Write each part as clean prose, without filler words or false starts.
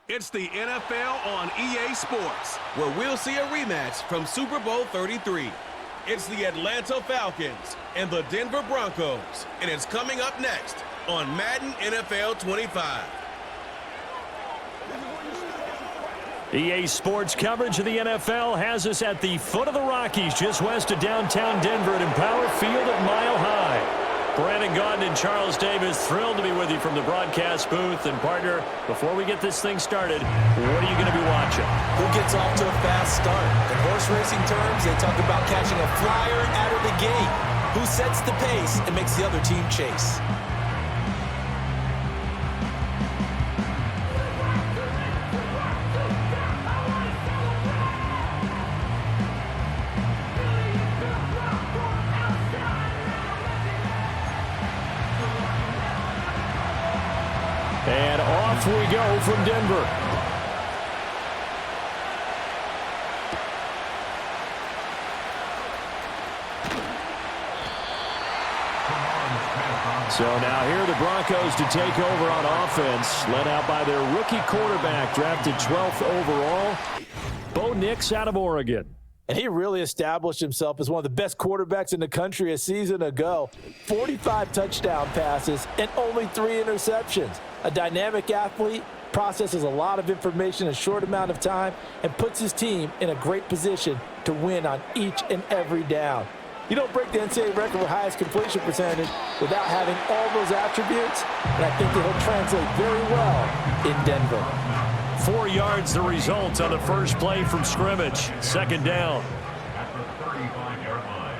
It's the NFL on EA Sports, where we'll see a rematch from Super Bowl 33. It's the Atlanta Falcons and the Denver Broncos, and it's coming up next on Madden NFL 25. EA Sports coverage of the NFL has us at the foot of the Rockies, just west of downtown Denver at Empower Field at Mile High. Brandon Gaudin and Charles Davis, thrilled to be with you from the broadcast booth. And partner, before we get this thing started, what are you going to be watching? Who gets off to a fast start? In horse racing terms, they talk about catching a flyer out of the gate. Who sets the pace and makes the other team chase? And off we go from Denver. So now here are the Broncos to take over on offense, led out by their rookie quarterback, drafted 12th overall, Bo Nix out of Oregon. And he really established himself as one of the best quarterbacks in the country a season ago. 45 touchdown passes and only 3 interceptions. A dynamic athlete, processes a lot of information in a short amount of time, and puts his team in a great position to win on each and every down. You don't break the NCAA record for highest completion percentage without having all those attributes, and I think that he'll translate very well in Denver. 4 yards the result on the first play from scrimmage. Second down. At the 35-yard line.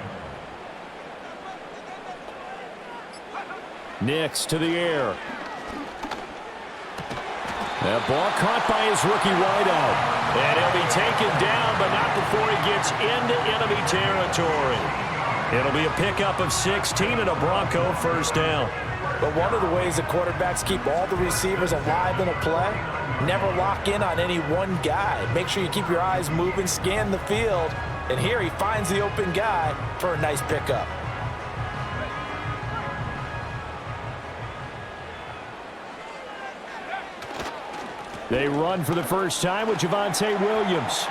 Nix to the air. That ball caught by his rookie wideout. And he'll be taken down, but not before he gets into enemy territory. It'll be a pickup of 16 and a Bronco first down. But one of the ways the quarterbacks keep all the receivers alive in a play, never lock in on any one guy. Make sure you keep your eyes moving, scan the field, and here he finds the open guy for a nice pickup. They run for the first time with Javonte Williams.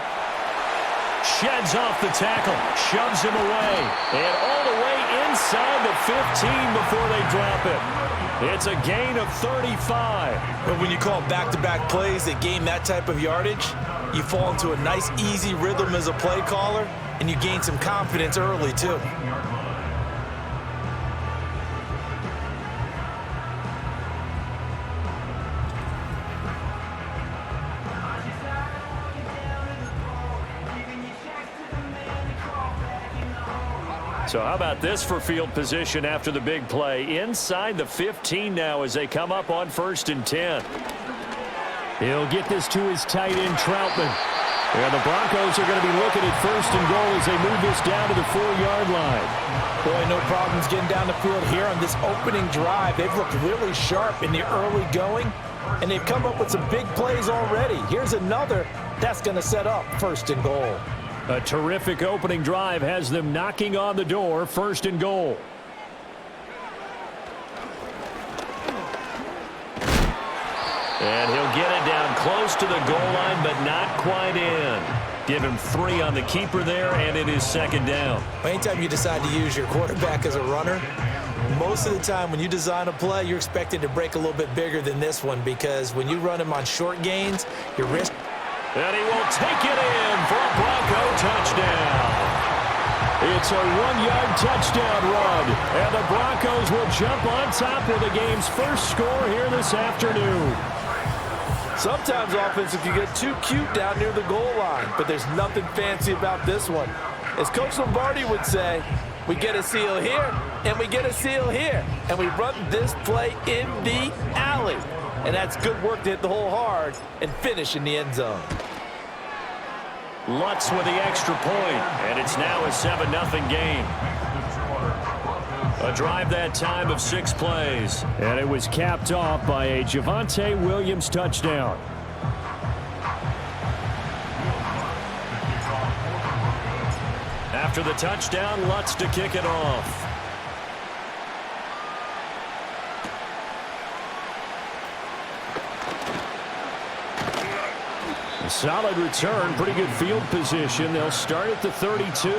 Sheds off the tackle, shoves him away, and all the way inside the 15 before they drop it. It's a gain of 35. But when you call back-to-back plays that gain that type of yardage, you fall into a nice, easy rhythm as a play caller, and you gain some confidence early, too. So how about this for field position after the big play? Inside the 15 now as they come up on 1st and 10. He'll get this to his tight end, Troutman. And the Broncos are going to be looking at 1st and goal as they move this down to the 4-yard line. Boy, no problems getting down the field here on this opening drive. They've looked really sharp in the early going, and they've come up with some big plays already. Here's another that's going to set up 1st and goal. A terrific opening drive has them knocking on the door, 1st and goal. And he'll get it down close to the goal line, but not quite in. Give him 3 on the keeper there, and it is 2nd down. Anytime you decide to use your quarterback as a runner, most of the time when you design a play, you're expected to break a little bit bigger than this one, because when you run him on short gains, your risk. And he will take it in for a Bronco touchdown. It's a 1-yard touchdown run, and the Broncos will jump on top with the game's first score here this afternoon. Sometimes offense, if you get too cute down near the goal line, but there's nothing fancy about this one. As Coach Lombardi would say, we get a seal here, and we get a seal here, and we run this play in the alley. And that's good work to hit the hole hard and finish in the end zone. Lutz with the extra point, and it's now a 7-0 game. A drive that time of 6 plays, and it was capped off by a Javonte Williams touchdown. After the touchdown, Lutz to kick it off. A solid return, pretty good field position. They'll start at the 32.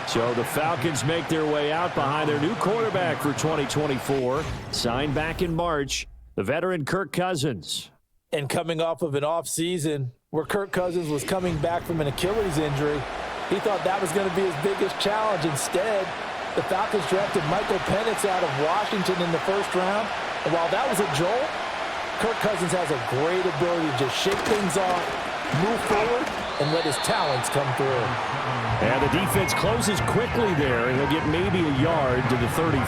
So the Falcons make their way out behind their new quarterback for 2024. Signed back in March, the veteran Kirk Cousins. And coming off of an offseason where Kirk Cousins was coming back from an Achilles injury, he thought that was going to be his biggest challenge. Instead, the Falcons drafted Michael Penix out of Washington in the first round. And while that was a jolt, Kirk Cousins has a great ability to just shake things off, move forward, and let his talents come through. And the defense closes quickly there. He'll get maybe a yard to the 33.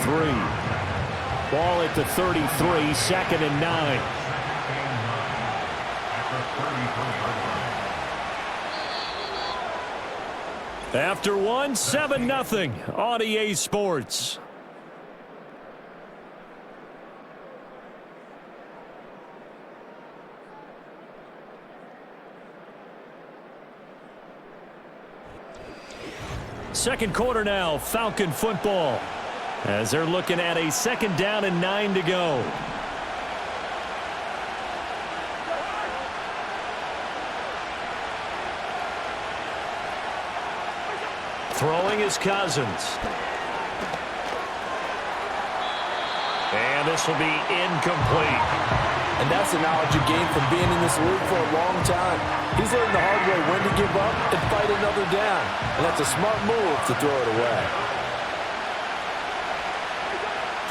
Ball at the 33, 2nd and 9. After one, 7-0 on EA Sports. Second quarter now, Falcon football, as they're looking at a 2nd down and 9 to go. Throwing is Cousins. And this will be incomplete. And that's the knowledge you gain from being in this league for a long time. He's learned the hard way when to give up and fight another down. And that's a smart move to throw it away.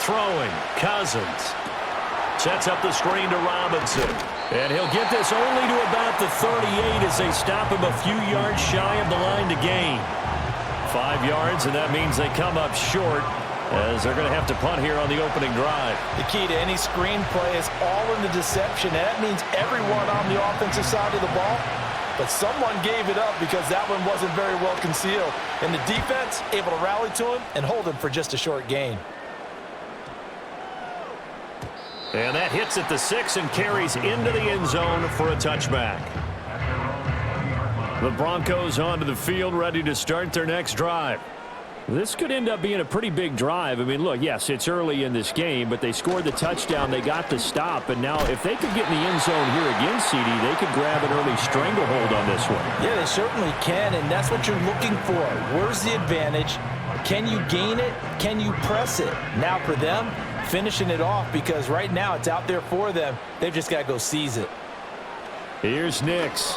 Throwing, Cousins. Sets up the screen to Robinson. And he'll get this only to about the 38 as they stop him a few yards shy of the line to gain. 5 yards, and that means they come up short as they're going to have to punt here on the opening drive. The key to any screenplay is all in the deception, and that means everyone on the offensive side of the ball. But someone gave it up because that one wasn't very well concealed. And the defense able to rally to him and hold him for just a short gain. And that hits at the 6 and carries into the end zone for a touchback. The Broncos onto the field, ready to start their next drive. This could end up being a pretty big drive. I mean, look, yes, it's early in this game, but they scored the touchdown. They got the stop, and now if they could get in the end zone here again, CD, they could grab an early stranglehold on this one. Yeah, they certainly can, and that's what you're looking for. Where's the advantage? Can you gain it? Can you press it? Now for them, finishing it off, because right now it's out there for them. They've just got to go seize it. Here's Nix.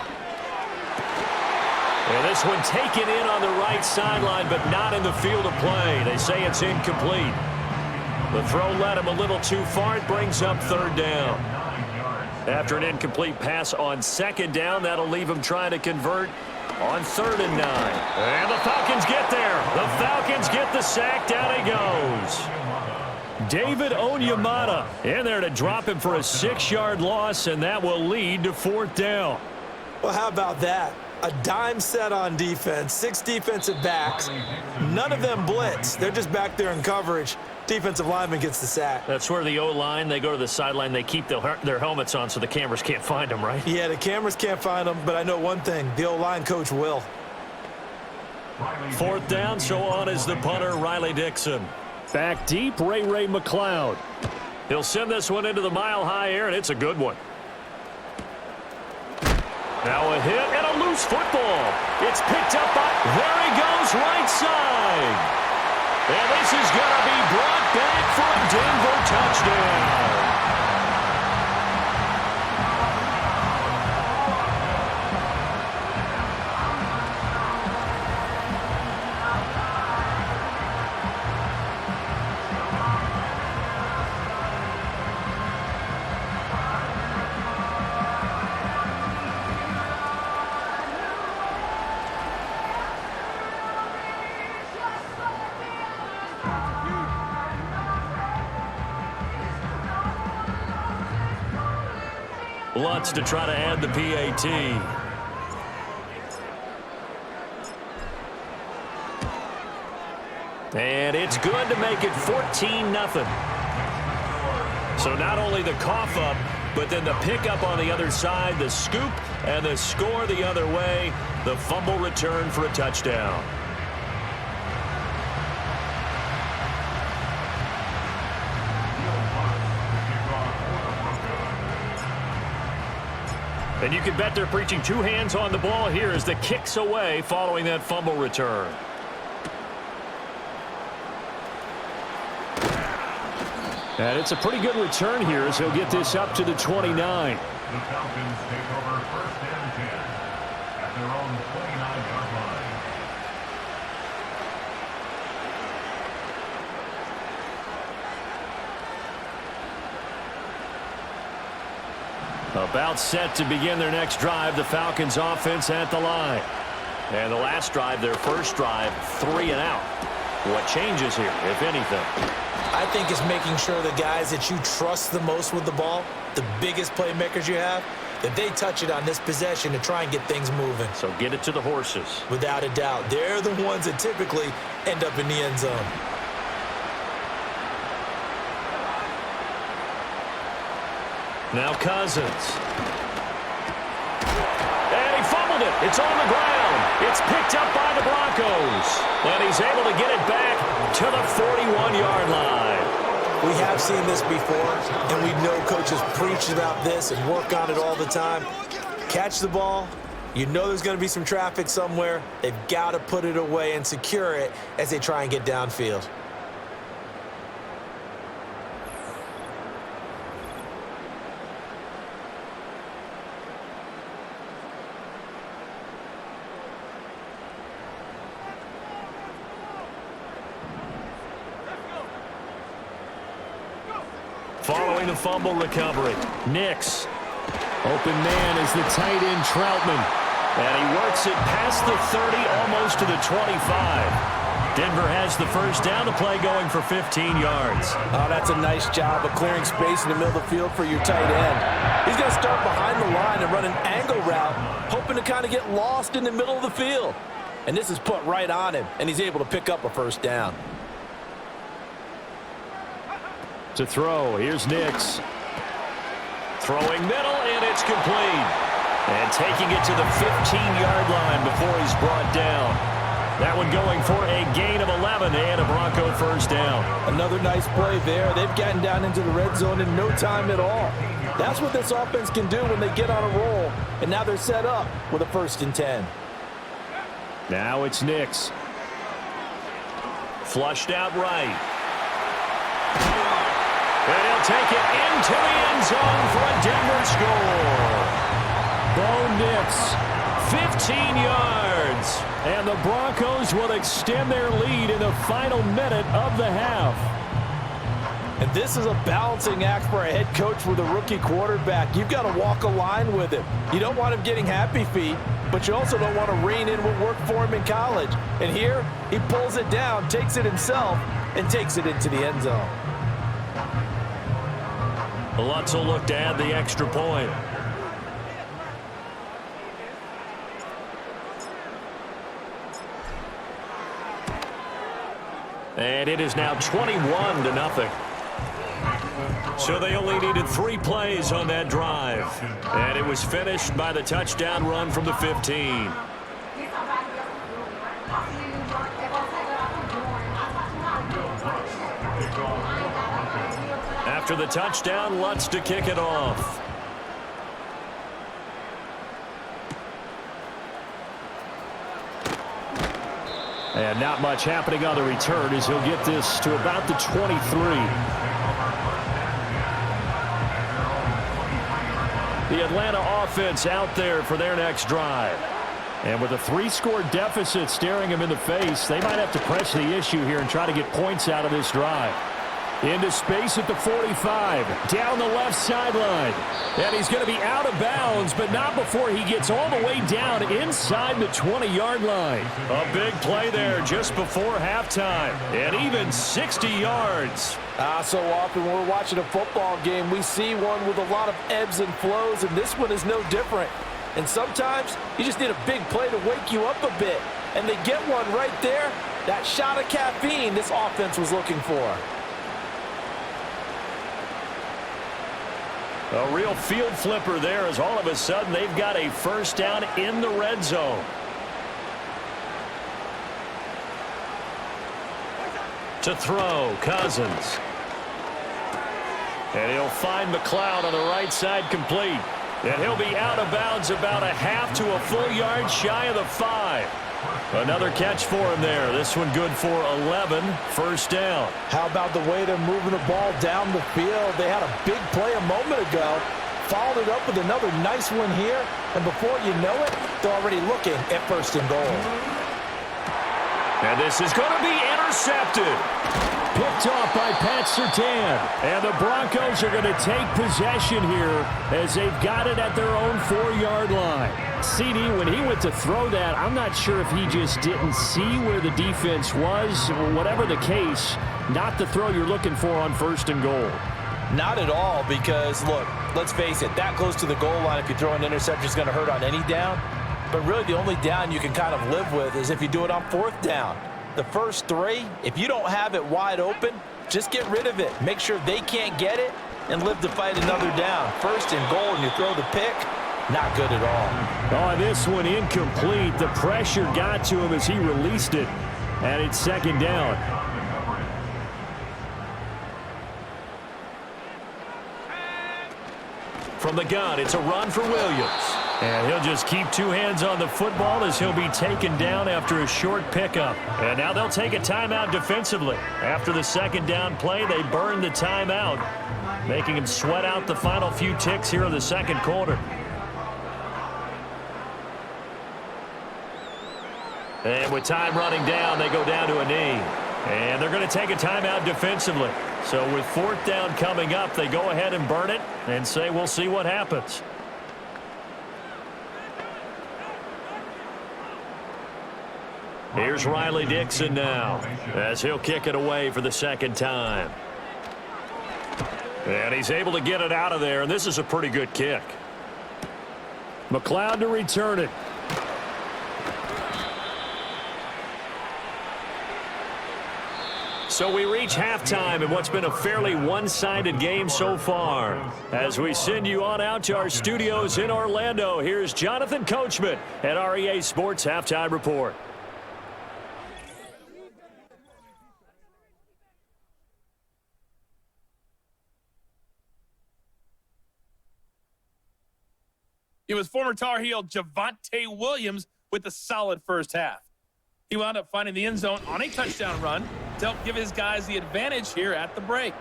And this one taken in on the right sideline, but not in the field of play. They say it's incomplete. The throw led him a little too far. It brings up 3rd down. After an incomplete pass on 2nd down, that'll leave him trying to convert on 3rd and 9. And the Falcons get there. The Falcons get the sack. Down he goes. David Onyemata in there to drop him for a 6-yard loss, and that will lead to 4th down. Well, how about that? A dime set on defense, 6 defensive backs. None of them blitz. They're just back there in coverage. Defensive lineman gets the sack. That's where the O-line, they go to the sideline, they keep their helmets on so the cameras can't find them, right? Yeah, the cameras can't find them, but I know one thing. The O-line coach will. 4th down, so on is the punter, Riley Dixon. Back deep, Ray McLeod. He'll send this one into the mile-high air, and it's a good one. Now a hit and a loose football. It's picked up by, there he goes, right side. And this is going to be brought back for a Denver touchdown. Lutz to try to add the PAT. And it's good to make it 14-0. So not only the cough up, but then the pickup on the other side, the scoop, and the score the other way, the fumble return for a touchdown. And you can bet they're preaching two hands on the ball here as the kick's away following that fumble return. And it's a pretty good return here as he'll get this up to the 29. The Falcons take over first and 10 at their own 29-yard line. About set to begin their next drive, the Falcons offense at the line. And the last drive, their first drive, 3 and out. What changes here, if anything? I think it's making sure the guys that you trust the most with the ball, the biggest playmakers you have, that they touch it on this possession to try and get things moving. So get it to the horses. Without a doubt. They're the ones that typically end up in the end zone. Now Cousins. And he fumbled it. It's on the ground. It's picked up by the Broncos. And he's able to get it back to the 41-yard line. We have seen this before, and we know coaches preach about this and work on it all the time. Catch the ball. You know there's going to be some traffic somewhere. They've got to put it away and secure it as they try and get downfield. Following the fumble recovery, Nix. Open man is the tight end Troutman. And he works it past the 30, almost to the 25. Denver has the first down, the play going for 15 yards. Oh, that's a nice job of clearing space in the middle of the field for your tight end. He's going to start behind the line and run an angle route, hoping to kind of get lost in the middle of the field. And this is put right on him, and he's able to pick up a first down. To throw, here's Nix. Throwing middle, and it's complete. And taking it to the 15-yard line before he's brought down. That one going for a gain of 11 and a Bronco first down. Another nice play there. They've gotten down into the red zone in no time at all. That's what this offense can do when they get on a roll. And now they're set up with a 1st and 10. Now it's Nix. Flushed out right. And he'll take it into the end zone for a Denver score. Bo Nix, 15 yards. And the Broncos will extend their lead in the final minute of the half. And this is a balancing act for a head coach with a rookie quarterback. You've got to walk a line with him. You don't want him getting happy feet, but you also don't want to rein in what worked for him in college. And here, he pulls it down, takes it himself, and takes it into the end zone. Lutz will look to add the extra point. And it is now 21-0. So they only needed 3 plays on that drive. And it was finished by the touchdown run from the 15. After the touchdown, Lutz to kick it off. And not much happening on the return as he'll get this to about the 23. The Atlanta offense out there for their next drive. And with a 3-score deficit staring him in the face, they might have to press the issue here and try to get points out of this drive. Into space at the 45, down the left sideline. And he's going to be out of bounds, but not before he gets all the way down inside the 20-yard line. A big play there just before halftime, and even 60 yards. So often when we're watching a football game, we see one with a lot of ebbs and flows, and this one is no different. And sometimes you just need a big play to wake you up a bit. And they get one right there. That shot of caffeine this offense was looking for. A real field flipper there as all of a sudden they've got a first down in the red zone. To throw, Cousins. And he'll find McLeod on the right side complete. And he'll be out of bounds about a half to a full yard shy of the 5. Another catch for him there. This one good for 11, first down. How about the way they're moving the ball down the field? They had a big play a moment ago. Followed it up with another nice one here. And before you know it, they're already looking at first and goal. And this is going to be intercepted. Picked off by Pat Surtain. And the Broncos are going to take possession here as they've got it at their own 4-yard line. CD, when he went to throw that, I'm not sure if he just didn't see where the defense was. Whatever the case, not the throw you're looking for on first and goal. Not at all, because, look, let's face it, that close to the goal line, if you throw an interception, is going to hurt on any down. But really the only down you can kind of live with is if you do it on 4th down. The first 3, if you don't have it wide open, just get rid of it. Make sure they can't get it and live to fight another down. First and goal, and you throw the pick, not good at all. Oh, this one incomplete. The pressure got to him as he released it, and it's second down. From the gun, it's a run for Williams. And he'll just keep 2 hands on the football as he'll be taken down after a short pickup. And now they'll take a timeout defensively. After the second down play, they burn the timeout, making him sweat out the final few ticks here in the second quarter. And with time running down, they go down to a knee. And they're going to take a timeout defensively. So with 4th down coming up, they go ahead and burn it and say we'll see what happens. Here's Riley Dixon now as he'll kick it away for the second time. And he's able to get it out of there, and this is a pretty good kick. McLeod to return it. So we reach halftime in what's been a fairly one-sided game so far. As we send you on out to our studios in Orlando, here's Jonathan Coachman at our EA Sports Halftime Report. It was former Tar Heel Javonte Williams with a solid first half. He wound up finding the end zone on a touchdown run to help give his guys the advantage here at the break.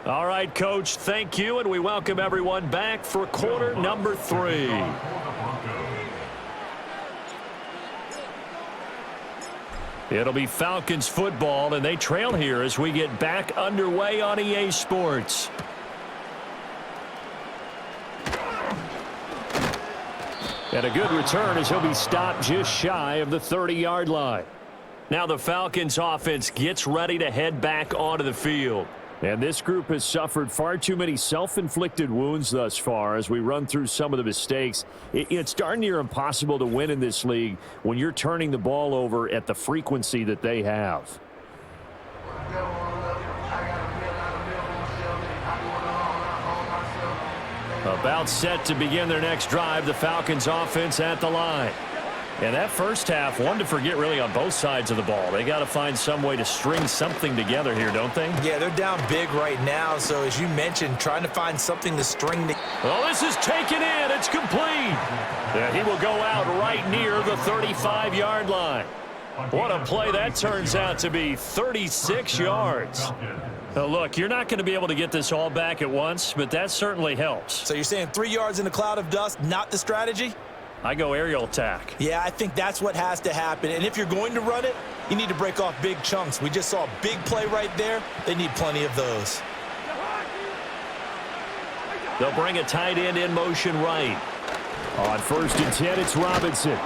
All right, Coach, thank you, and we welcome everyone back for quarter number 3. It'll be Falcons football, and they trail here as we get back underway on EA Sports. And a good return as he'll be stopped just shy of the 30-yard line. Now the Falcons offense gets ready to head back onto the field. And this group has suffered far too many self-inflicted wounds thus far as we run through some of the mistakes. It's darn near impossible to win in this league when you're turning the ball over at the frequency that they have. About set to begin their next drive, the Falcons offense at the line. And that first half, one to forget really on both sides of the ball. They got to find some way to string something together here, don't they? Yeah, they're down big right now, so as you mentioned, trying to find something to string together. Well, this is taken in. It's complete. And he will go out right near the 35-yard line. What a play that turns out to be, 36 yards. Now, look, you're not going to be able to get this all back at once, but that certainly helps. So you're saying 3 yards in a cloud of dust, not the strategy? I go aerial attack. Yeah, I think that's what has to happen. And if you're going to run it, you need to break off big chunks. We just saw a big play right there. They need plenty of those. They'll bring a tight end in motion right. On 1st and 10, it's Robinson.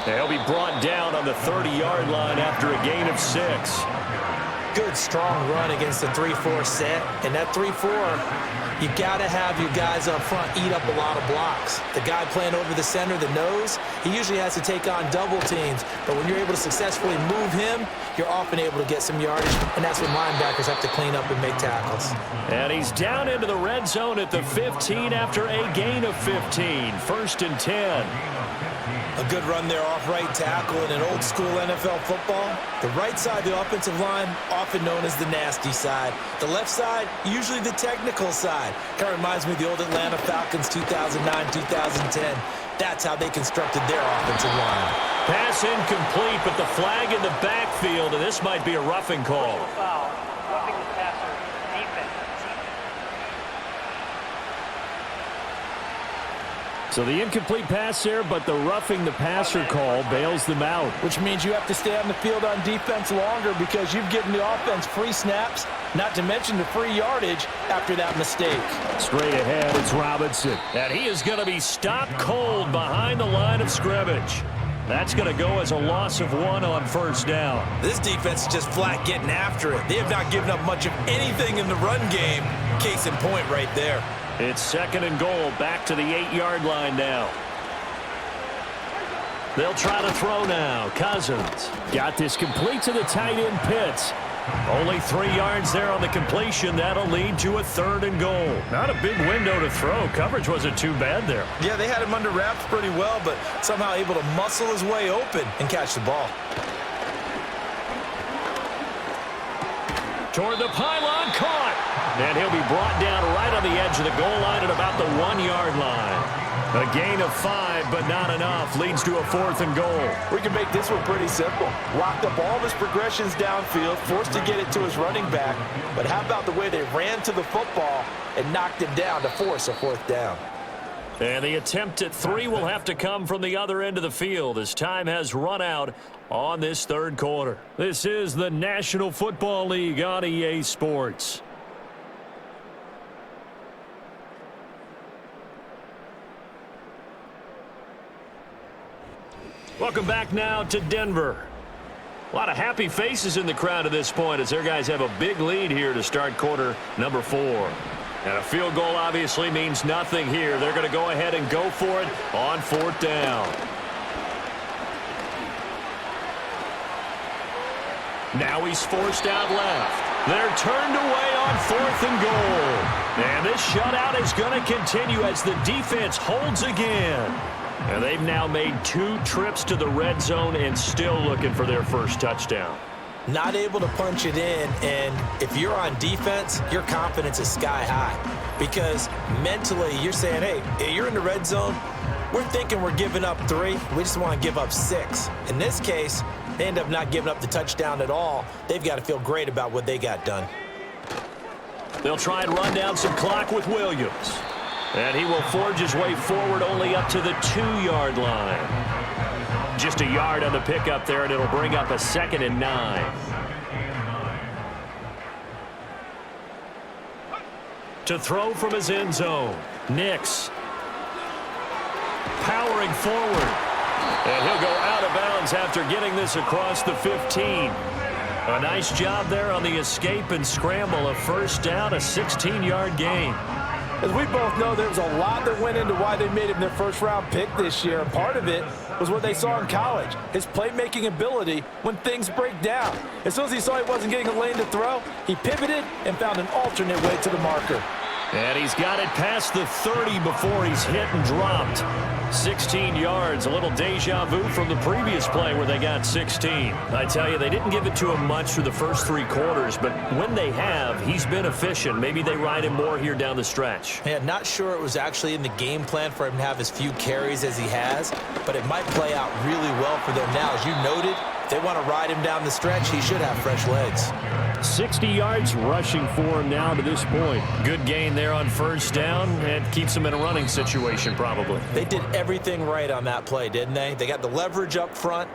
They'll be brought down on the 30-yard line after a gain of 6. Good, strong run against the 3-4 set. And that 3-4... you got to have your guys up front eat up a lot of blocks. The guy playing over the center, the nose, he usually has to take on double teams. But when you're able to successfully move him, you're often able to get some yardage, and that's when linebackers have to clean up and make tackles. And he's down into the red zone at the 15 after a gain of 15. 1st and 10. A good run there off right tackle in an old-school NFL football. The right side of the offensive line often known as the nasty side. The left side, usually the technical side. Kind of reminds me of the old Atlanta Falcons 2009, 2010. That's how they constructed their offensive line. Pass incomplete, but the flag in the backfield, and this might be a roughing call. Foul. Roughing the passer. Defense. So the incomplete pass there, but the roughing the passer call bails them out. Which means you have to stay on the field on defense longer because you've given the offense free snaps, not to mention the free yardage after that mistake. Straight ahead, it's Robinson. And he is going to be stopped cold behind the line of scrimmage. That's going to go as a loss of 1 on first down. This defense is just flat getting after it. They have not given up much of anything in the run game. Case in point right there. It's 2nd and goal, back to the 8-yard line now. They'll try to throw now. Cousins got this complete to the tight end Pitts. Only 3 yards there on the completion. That'll lead to a 3rd and goal. Not a big window to throw. Coverage wasn't too bad there. Yeah, they had him under wraps pretty well, but somehow able to muscle his way open and catch the ball. Toward the pylon, caught. And he'll be brought down right on the edge of the goal line at about the 1-yard line. A gain of 5, but not enough. Leads to a 4th and goal. We can make this one pretty simple. Locked up all of his progressions downfield, forced to get it to his running back. But how about the way they ran to the football and knocked him down to force a 4th down? And the attempt at 3 will have to come from the other end of the field as time has run out on this 3rd quarter. This is the National Football League on EA Sports. Welcome back now to Denver. A lot of happy faces in the crowd at this point as their guys have a big lead here to start quarter number 4. And a field goal obviously means nothing here. They're going to go ahead and go for it on 4th down. Now he's forced out left. They're turned away on 4th and goal. And this shutout is going to continue as the defense holds again. And they've now made 2 trips to the red zone and still looking for their first touchdown. Not able to punch it in, and if you're on defense, your confidence is sky high. Because mentally, you're saying, hey, you're in the red zone. We're thinking we're giving up 3. We just want to give up 6. In this case, they end up not giving up the touchdown at all. They've got to feel great about what they got done. They'll try and run down some clock with Williams. And he will forge his way forward only up to the 2-yard line. Just a yard on the pickup there, and it'll bring up a 2nd and 9. To throw from his end zone, Nix. Powering forward. And he'll go out of bounds after getting this across the 15. A nice job there on the escape and scramble. A first down, a 16-yard gain. As we both know, there was a lot that went into why they made him their first-round pick this year. And part of it was what they saw in college, his playmaking ability when things break down. As soon as he saw he wasn't getting a lane to throw, he pivoted and found an alternate way to the marker. And he's got it past the 30 before he's hit and dropped. 16 yards, a little deja vu from the previous play where they got 16. I tell you, they didn't give it to him much for the first 3 quarters, but when they have, he's been efficient. Maybe they ride him more here down the stretch. Yeah, not sure it was actually in the game plan for him to have as few carries as he has, but it might play out really well for them now. As you noted, if they want to ride him down the stretch, he should have fresh legs. 60 yards rushing for him now to this point. Good gain there on first down and keeps him in a running situation probably. They did everything right on that play, didn't they? They got the leverage up front,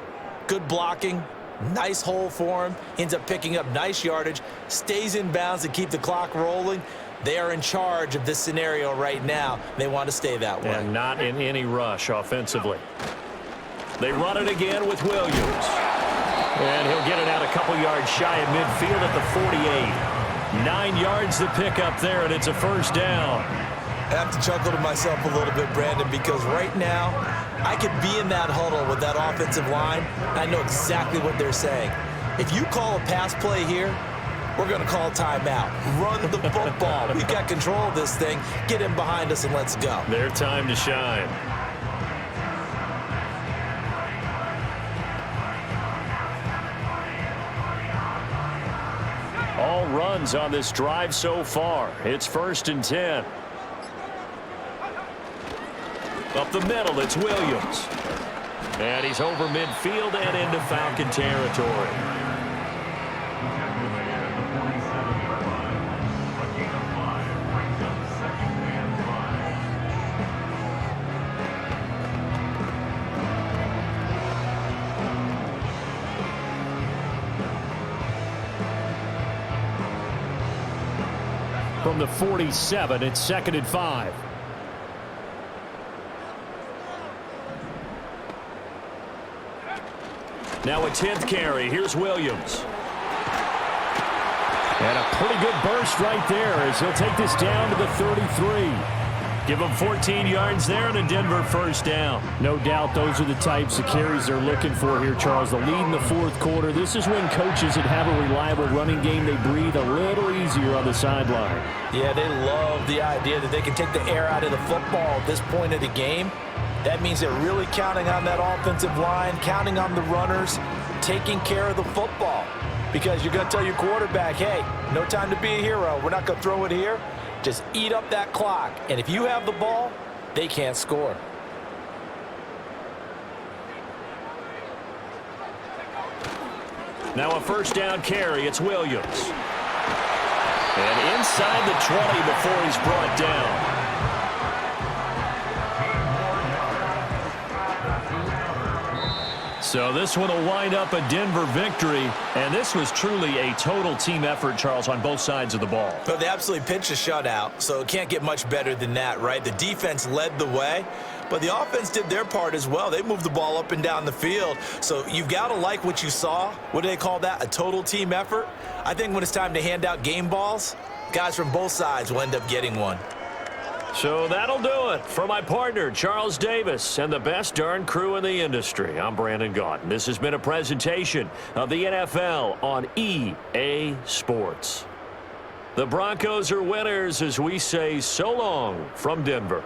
good blocking, nice hole for him, ends up picking up nice yardage, stays in bounds to keep the clock rolling. They are in charge of this scenario right now. They want to stay that way. And not in any rush offensively. They run it again with Williams. And he'll get it out a couple yards shy of midfield at the 48. 9 yards to pick up there, and it's a first down. I have to chuckle to myself a little bit, Brandon, because right now I could be in that huddle with that offensive line, and I know exactly what they're saying. If you call a pass play here, we're going to call timeout. Run the football. We've got control of this thing. Get him behind us and let's go. Their time to shine. All runs on this drive so far. It's 1st and 10. Up the middle, it's Williams. And he's over midfield and into Falcon territory. From the 47, it's 2nd and 5. Now a 10th carry. Here's Williams. And a pretty good burst right there as he'll take this down to the 33. Give him 14 yards there and a Denver 1st down. No doubt those are the types of carries they're looking for here, Charles. The lead in the 4th quarter. This is when coaches that have a reliable running game, they breathe a little easier on the sideline. Yeah, they love the idea that they can take the air out of the football at this point of the game. That means they're really counting on that offensive line, counting on the runners, taking care of the football. Because you're going to tell your quarterback, hey, no time to be a hero. We're not going to throw it here. Just eat up that clock. And if you have the ball, they can't score. Now a 1st down carry. It's Williams. And inside the 20 before he's brought down. So this one will wind up a Denver victory, and this was truly a total team effort, Charles, on both sides of the ball. So they absolutely pitched a shutout, so it can't get much better than that, right? The defense led the way, but the offense did their part as well. They moved the ball up and down the field, so you've got to like what you saw. What do they call that? A total team effort? I think when it's time to hand out game balls, guys from both sides will end up getting one. So that'll do it for my partner, Charles Davis, and the best darn crew in the industry. I'm Brandon Gaudin. This has been a presentation of the NFL on EA Sports. The Broncos are winners as we say so long from Denver.